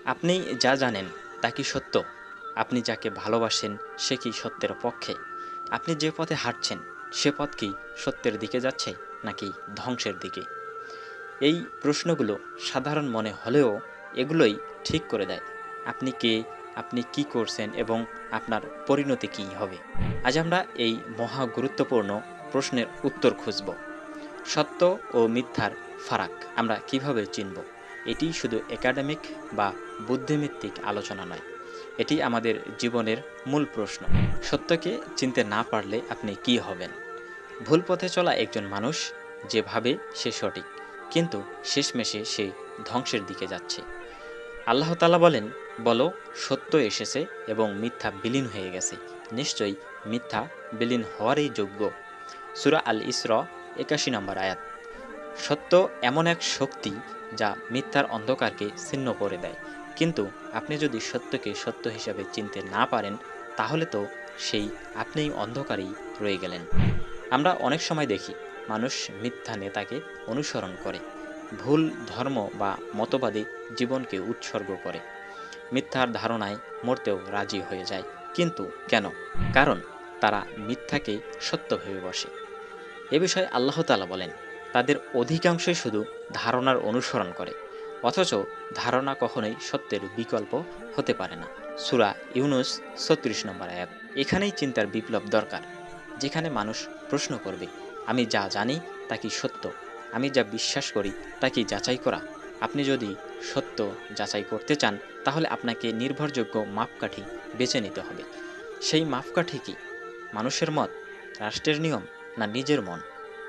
আপনি যা জানেন তা কি সত্য? আপনি যাকে ভালোবাসেন সে কি সত্যের পক্ষে? আপনি যে পথে হাঁটছেন সে পথ কি সত্যের দিকে যাচ্ছে নাকি ধ্বংসের দিকে? এই প্রশ্নগুলো সাধারণ মনে হলেও এগুলোই ঠিক করে দেয় আপনি কে, আপনি কি করছেন এবং আপনার পরিণতি কী হবে। আজ আমরা এই মহা গুরুত্বপূর্ণ প্রশ্নের উত্তর খুঁজব। সত্য ও মিথ্যার ফারাক আমরা কিভাবে চিনব? এটি শুধু একাডেমিক বা বুদ্ধিমিত্তিক আলোচনা নয়, এটি আমাদের জীবনের মূল প্রশ্ন। সত্যকে চিনতে না পারলে আপনি কি হবেন? ভুল পথে চলা একজন মানুষ যে ভাবে সে সঠিক, কিন্তু শেষমেশে সে ধ্বংসের দিকে যাচ্ছে। আল্লাহ তাআলা বলেন, বলো সত্য এসেছে এবং মিথ্যা বিলীন হয়ে গেছে, নিশ্চয়ই মিথ্যা বিলীন হওয়ারই যোগ্য। সূরা আল ইসরা ৮১ নম্বর আয়াত। সত্য এমন এক শক্তি যা মিথ্যার অন্ধকারকে ছিন্ন করে দেয়, কিন্তু আপনি যদি সত্যকে সত্য হিসাবে চিনতে না পারেন তাহলে তো সেই আপনিই অন্ধকারেই রয়ে গেলেন। আমরা অনেক সময় দেখি মানুষ মিথ্যা নেতাকে অনুসরণ করে, ভুল ধর্ম বা মতবাদে জীবনকে উৎসর্গ করে, মিথ্যার ধারণায় মরতেও রাজি হয়ে যায়। কিন্তু কেন? কারণ তারা মিথ্যাকে সত্য ভেবে বসে। এ বিষয়ে আল্লাহ তাআলা বলেন, তাদের অধিকাংশই শুধু ধারণার অনুসরণ করে, অথচ ধারণা কখনোই সত্যের বিকল্প হতে পারে না। সূরা ইউনুস ৩৬ নম্বর আয়াত। এখানেই চিন্তার বিপ্লব দরকার, যেখানে মানুষ প্রশ্ন করবে, আমি যা জানি তা কি সত্য? আমি যা বিশ্বাস করি তা কি যাচাই করা? আপনি যদি সত্য যাচাই করতে চান তাহলে আপনাকে নির্ভরযোগ্য মাপকাঠি বেছে নিতে হবে। সেই মাপকাঠি কি? মানুষের মত, রাষ্ট্রের নিয়ম, না নিজের মন?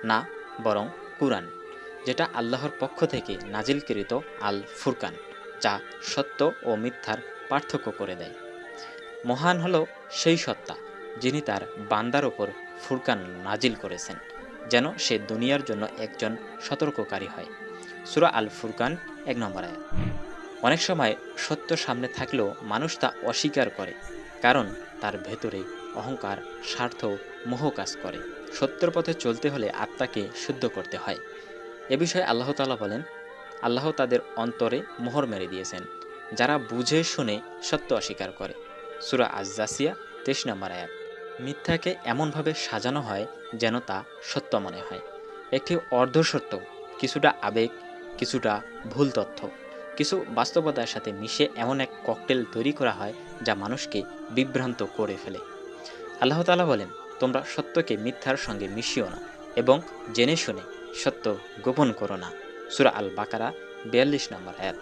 না, বরং কুরআন, যেটা আল্লাহর পক্ষ থেকে নাজিলকৃত আল ফুরকান, যা সত্য ও মিথ্যার পার্থক্য করে দেয়। মহান হল সেই সত্তা যিনি তার বান্দার ওপর ফুরকান নাজিল করেছেন, যেন সে দুনিয়ার জন্য একজন সতর্ককারী হয়। সূরা আল ফুরকান ১ নম্বর আয়াত। অনেক সময় সত্য সামনে থাকলেও মানুষ তা অস্বীকার করে, কারণ তার ভেতরে অহংকার, স্বার্থ, মোহ কাজ করে। সত্যের পথে চলতে হলে আত্মাকে শুদ্ধ করতে হয়। এ বিষয়ে আল্লাহ তাআলা বলেন, আল্লাহ তাদের অন্তরে মোহর মেরে দিয়েছেন যারা বুঝে শুনে সত্য অস্বীকার করে। সূরা আজ-জাসিয়া ২৩ নম্বর আয়াত। মিথ্যাকে এমনভাবে সাজানো হয় যেন তা সত্য মনে হয়। একটি অর্ধসত্য, কিছুটা আবেগ, কিছুটা ভুল তথ্য, কিছু বাস্তবতার সাথে মিশে এমন এক ককটেল তৈরি করা হয় যা মানুষকে বিভ্রান্ত করে ফেলে। আল্লাহ তাআলা বলেন, তোমরা সত্যকে মিথ্যার সঙ্গে মিশিও না এবং জেনে শুনে সত্য গোপন করো না। সূরা আল বাকারা ৪২ নম্বর আয়াত।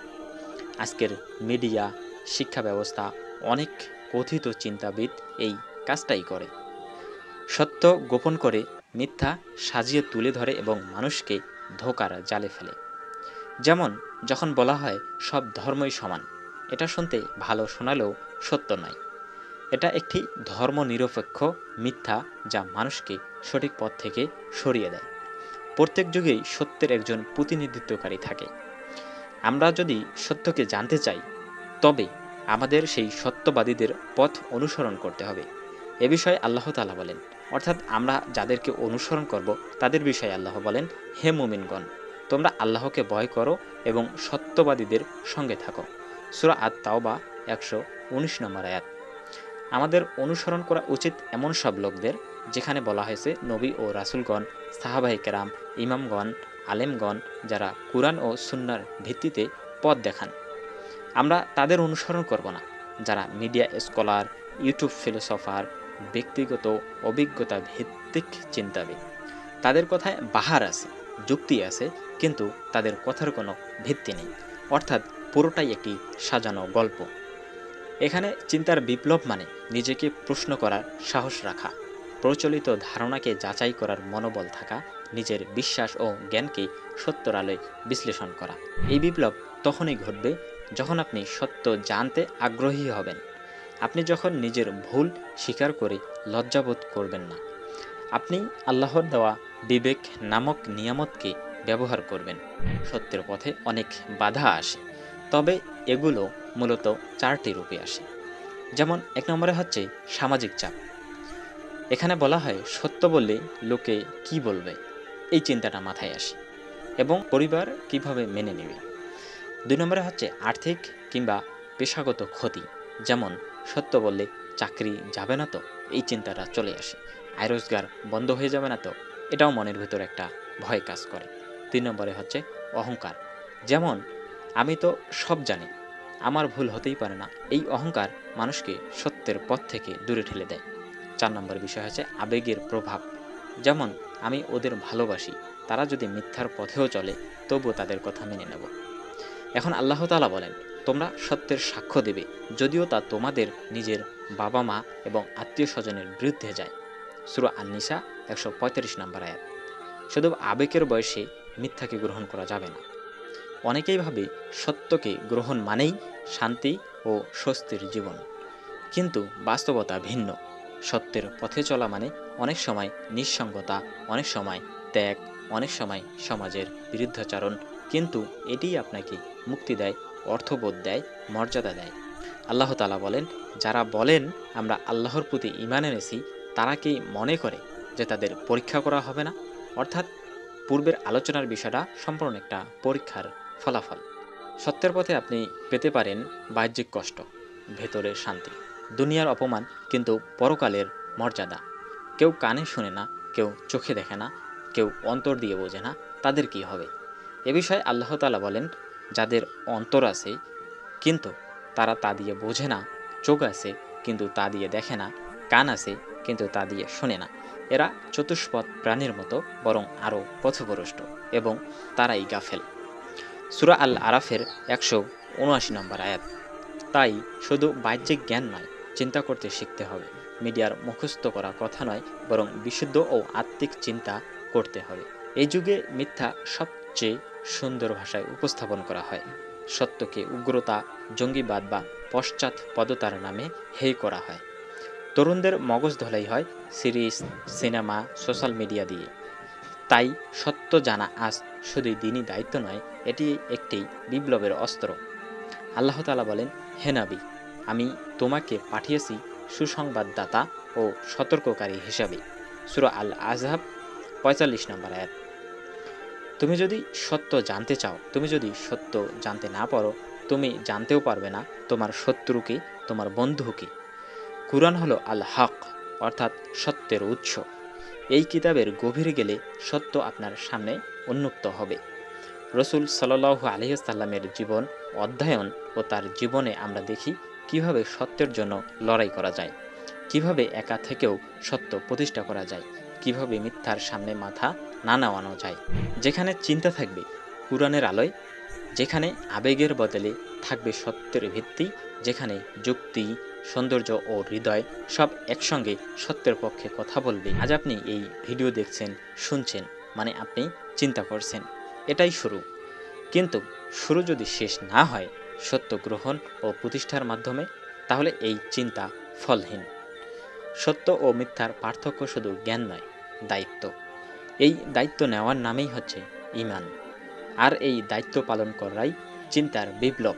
আজকের মিডিয়া, শিক্ষা ব্যবস্থা, অনেক কথিত চিন্তাবিদ এই কাজটাই করে। সত্য গোপন করে মিথ্যা সাজিয়ে তুলে ধরে এবং মানুষকে ধোঁকার জালে ফেলে। যেমন যখন বলা হয় সব ধর্মই সমান, এটা শুনতে ভালো শোনালেও সত্য নয়। এটা একটি ধর্মনিরপেক্ষ মিথ্যা যা মানুষকে সঠিক পথ থেকে সরিয়ে দেয়। প্রত্যেক যুগেই সত্যের একজন প্রতিনিধিত্বকারী থাকে। আমরা যদি সত্যকে জানতে চাই তবে আমাদের সেই সত্যবাদীদের পথ অনুসরণ করতে হবে। এ বিষয়ে আল্লাহ তাআলা বলেন, অর্থাৎ আমরা যাদেরকে অনুসরণ করব তাদের বিষয়ে আল্লাহ বলেন, হে মুমিনগণ, তোমরা আল্লাহকে ভয় করো এবং সত্যবাদীদের সঙ্গে থাকো। সূরা আত-তাওবা ১১৯ নম্বর আয়াত। আমাদের অনুসরণ করা উচিত এমন সব লোকদের যেখানে বলা হয়েছে নবী ও রাসূলগণ, সাহাবায়ে কেরাম, ইমামগণ, আলেমগণ যারা কুরআন ও সুন্নাহর ভিত্তিতে পথ দেখান। আমরা তাদের অনুসরণ করব না যারা মিডিয়া স্কলার, ইউটিউব ফিলোসফার, ব্যক্তিগত অভিজ্ঞতা ভিত্তিক চিন্তাবিদ। তাদের কথায় বাহার আছে, যুক্তি আছে, কিন্তু তাদের কথার কোনো ভিত্তি নেই, অর্থাৎ পুরোটাই একটি সাজানো গল্প। এখানে চিন্তার বিপ্লব মানে নিজেকে প্রশ্ন করার সাহস রাখা, প্রচলিত ধারণাকে যাচাই করার মনোবল থাকা, নিজের বিশ্বাস ও জ্ঞানকে সত্যের আলোয় বিশ্লেষণ করা। এই বিপ্লব তখনই ঘটবে যখন আপনি সত্য জানতে আগ্রহী হবেন, আপনি যখন নিজের ভুল স্বীকার করে লজ্জাবোধ করবেন না, আপনি আল্লাহর দেওয়া বিবেক নামক নিয়ামতকে ব্যবহার করবেন। সত্যের পথে অনেক বাধা আসে, তবে এগুলো মূলত ৪টি রূপে আসে। যেমন ১ নম্বরে হচ্ছে সামাজিক চাপ। এখানে বলা হয় সত্য বললে লোকে কি বলবে, এই চিন্তাটা মাথায় আসে এবং পরিবার কিভাবে মেনে নেবে। ২ নম্বরে হচ্ছে আর্থিক কিংবা পেশাগত ক্ষতি, যেমন সত্য বললে চাকরি যাবে না তো, এই চিন্তাটা চলে আসে। আয় রোজগার বন্ধ হয়ে যাবে না তো, এটাও মনের ভেতর একটা ভয় কাজ করে। 3 নম্বরে হচ্ছে অহংকার, যেমন আমি তো সব জানি, আমার ভুল হতেই পারে না, এই অহংকার মানুষকে সত্যের পথ থেকে দূরে ঠেলে দেয়। 4 নম্বর বিষয় হচ্ছে আবেগের প্রভাব, যেমন আমি ওদের ভালোবাসি, তারা যদি মিথ্যার পথেও চলে তবুও তাদের কথা মেনে নেব। এখন আল্লাহ তাআলা বলেন, তোমরা সত্যের সাক্ষ্য দেবে যদিও তা তোমাদের নিজের বাবা মা এবং আত্মীয় স্বজনের বিরুদ্ধে যায়। সূরা আন-নিসা 135 নম্বর আয়াত। শুধু আবেগের বয়সে মিথ্যাকে গ্রহণ করা যাবে না। অনেকেই ভাবে সত্যকে গ্রহণ মানেই শান্তি ও স্বস্তির জীবন, কিন্তু বাস্তবতা ভিন্ন। সত্যের পথে চলা মানে অনেক সময় নিঃসঙ্গতা, অনেক সময় ত্যাগ, অনেক সময় সমাজের বিরুদ্ধাচরণ, কিন্তু এটিই আপনাকে মুক্তি দেয়, অর্থবোধ দেয়, মর্যাদা দেয়। আল্লাহ তাআলা বলেন, যারা বলেন আমরা আল্লাহর প্রতি ঈমান এনেছি, তারা কি মনে করে যে তাদের পরীক্ষা করা হবে না? অর্থাৎ পূর্বের আলোচনার বিষয়টা সম্পূর্ণ একটা পরীক্ষার ফলাফল। সত্যের পথে আপনি পেতে পারেন বাহ্যিক কষ্ট, ভেতরের শান্তি, দুনিয়ার অপমান, কিন্তু পরকালের মর্যাদা। কেউ কানে শোনে না, কেউ চোখে দেখে না, কেউ অন্তর দিয়ে বোঝে না, তাদের কি হবে? এ বিষয়ে আল্লাহ তাআলা বলেন, যাদের অন্তর আছে কিন্তু তারা তা দিয়ে বোঝে না, চোখ আছে কিন্তু তা দিয়ে দেখে না, কান আছে কিন্তু তা দিয়ে শোনে না, এরা চতুষ্পদ প্রাণীর মতো, বরং আরও পথভ্রষ্ট এবং তারাই গাফেল। সূরা আল আরাফের 179 নম্বর আয়াত। তাই শুধু বাহ্যিক জ্ঞান নয়, চিন্তা করতে শিখতে হবে। মিডিয়ার মুখস্থ করা কথা নয়, বরং বিশুদ্ধ ও আত্মিক চিন্তা করতে হবে। এই যুগে মিথ্যা সবচেয়ে সুন্দর ভাষায় উপস্থাপন করা হয়। সত্যকে উগ্রতা, জঙ্গিবাদ বা পশ্চাৎপদতার নামে হেয় করা হয়। তরুণদের মগজ ধলাই হয় সিরিজ, সিনেমা, সোশ্যাল মিডিয়া দিয়ে। তাই সত্য জানা আজ শুধুই দিনই দায়িত্ব নয়, এটি একটি বিপ্লবের অস্ত্র। আল্লাহ তাআলা বলেন, হে নবী, আমি তোমাকে পাঠিয়েছি সুসংবাদদাতা ও সতর্ককারী হিসাবে। সূরা আল আহজাব 45 নম্বর আয়াত। তুমি যদি সত্য জানতে চাও, তুমি যদি সত্য জানতে না পারো, তুমি জানতেও পারবে না তোমার শত্রুকে, তোমার বন্ধুকে। কুরআন হলো আল হক, অর্থাৎ সত্যের উৎস। এই কিতাবের গভীরে গেলে সত্য আপনার সামনে উন্মুক্ত হবে। রাসূল সাল্লাল্লাহু আলাইহি ওয়াসাল্লামের জীবন অধ্যয়ন ও তার জীবনে আমরা দেখি কিভাবে সত্যের জন্য লড়াই করা যায়, কিভাবে একা থেকেও সত্য প্রতিষ্ঠা করা যায়, কিভাবে মিথ্যার সামনে মাথা না নেওয়ানো যায়। যেখানে চিন্তা থাকবে কুরআনের আলোয়, যেখানে আবেগের বদলে থাকবে সত্যের ভিত্তি, যেখানে যুক্তি, সৌন্দর্য ও হৃদয় সব একসঙ্গে সত্যের পক্ষে কথা বলবে। আজ আপনি এই ভিডিও দেখছেন, শুনছেন, মানে আপনি চিন্তা করছেন। এটাই শুরু। কিন্তু শুরু যদি শেষ না হয় সত্য গ্রহণ ও প্রতিষ্ঠার মাধ্যমে, তাহলে এই চিন্তা ফলহীন। সত্য ও মিথ্যার পার্থক্য শুধু জ্ঞান নয়, দায়িত্ব। এই দায়িত্ব নেওয়ার নামেই হচ্ছে ঈমান। আর এই দায়িত্ব পালন করাই চিন্তার বিপ্লব।